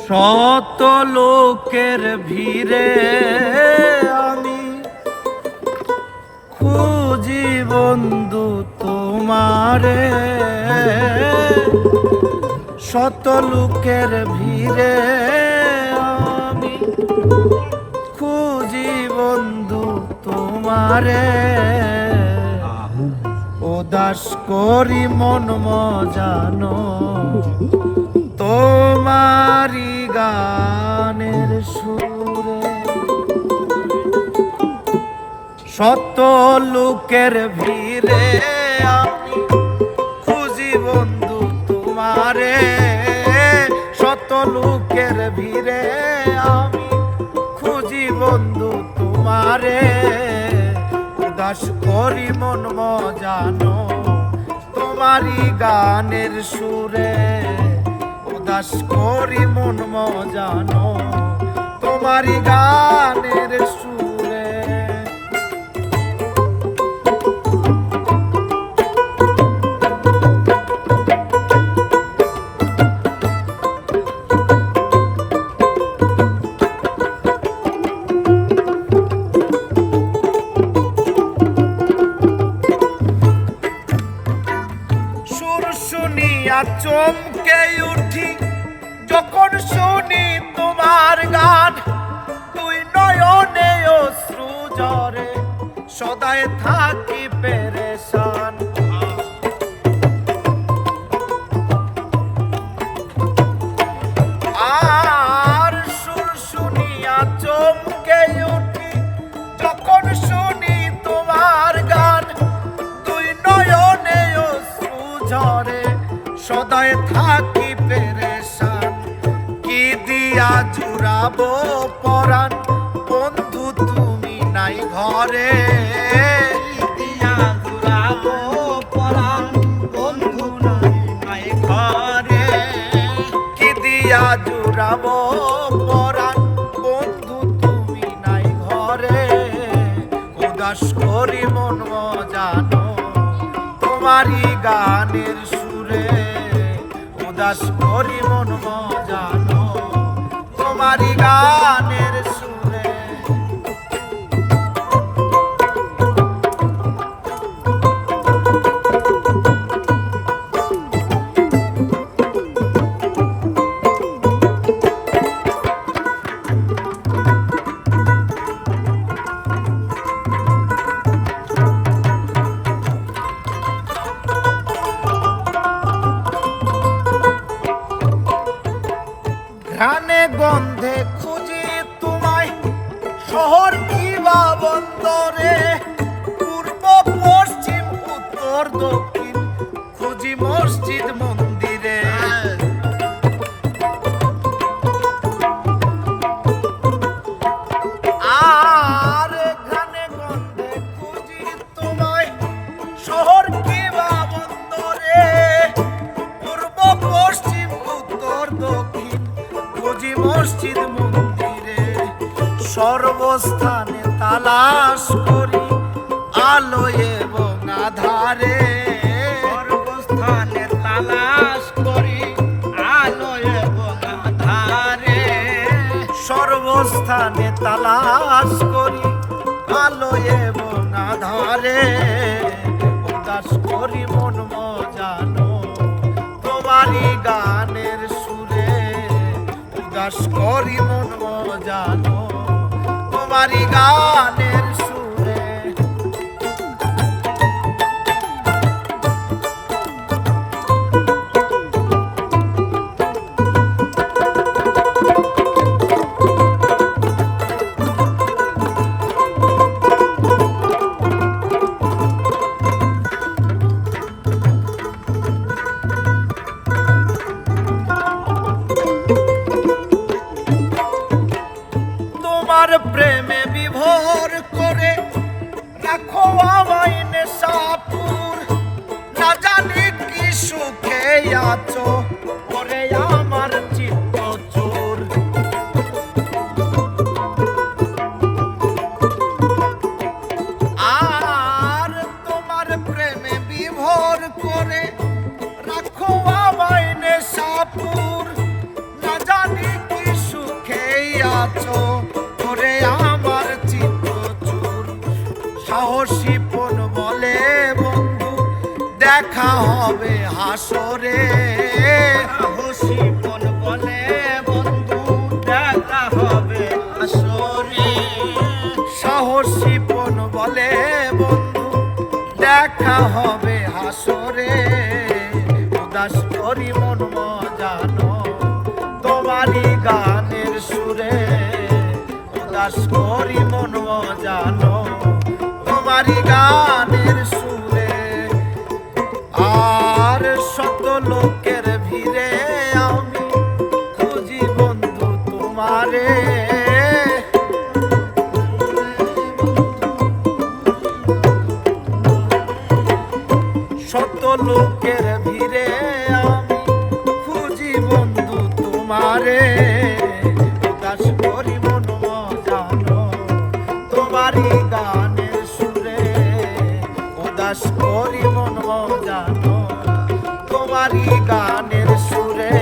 শত লোকের ভিড়ে আমি খুঁজি বন্ধু তোমারে, শত লোকের ভিড়ে আমি খুঁজি বন্ধু তোমারে, উদাস করি মন মজানো তোমারি গানের সুরে। শত লোকের ভিড়ে আমি খুঁজি বন্ধু তোমারে, শত লোকের ভিড়ে আমি খুঁজি বন্ধু তোমারে, উদাস করি মন মজানো তোমারি গানের সুরে, উদাস করি মন মজানো তোমারি গানের সুরে। সুর শুনিয়া চমকে উঠি যখন শুনি তোমার গান, তুই নয়নে অশ্রু ঝরে সদাই থাকি পেরেশান। আর সুর শুনিয়া চমকে উঠি যখন শুনি তোমার গান, তুই নয়নে অশ্রু ঝরে সদাই থাকি পেরেশান। কি দিয়া জুড়াবো পরাণ বন্ধু তুমি নাই ঘরে, কি দিয়া জুড়াবো পরাণ বন্ধু নাই ঘরে, কি দিয়া জুড়াবো পরাণ বন্ধু তুমি নাই ঘরে, উদাস করি মন মজানো তোমারি গানের সুরে, উদাস করি মন মজানো তোমারি গানের সুরে। ঘ্রাণে গন্ধে খুঁজি তোমায় শহর কিবা বন্দরে, পূর্ব পশ্চিম উত্তর দক্ষিণ খুঁজি মসজিদ মন্দিরে। আর ঘ্রাণে গন্ধে খুঁজি তোমায় শহর কিবা বন্দরে, পূর্ব পশ্চিম উত্তর দক্ষিণ খুঁজি মসজিদ মন্দিরে। সর্বস্থানে তালাশ করি আলো এবং আধারে, সর্বস্থানে তালাশ করি আলো এবং আধারে, সর্বস্থানে তালাশ করি আলো এবং আধারে, উদাস করি মন মজানো তোমারি গানের সুরে, উদাস করি মন মজানো তোমারি গানের সুরে। তোমার প্রেমে বিভোর করে রাখো আমায় নেশাপুর, না জানি কি সুখে আছো ওরে আমার চিত্ত চোর। আর তোমার প্রেমে বিভোর করে রাখো আমায় নেশাপুর, না জানি কি আছো করে আমার চিত্ত চুর। সাহসী পণ বলে বন্ধু দেখা হবে হাসরে, সাহসী মন বলে বন্ধু দেখা হবে আসরে। সাহসী পণ বলে বন্ধু দেখা হবে হাসরে। উদাস করি মন মজানো তোমারই গানের সুরে, উদাস করি মন মজানো তোমারই গানের সুরে। আর শত লোকের ভিড়ে আমি খুঁজি বন্ধু তোমারে, শত লোকের ভিড়ে আমি খুঁজি বন্ধু তোমারে। উদাস করি মন মজানো তোমারই গানের সুরে, উদাস করি মন মজানো তোমারই গানের সুরে।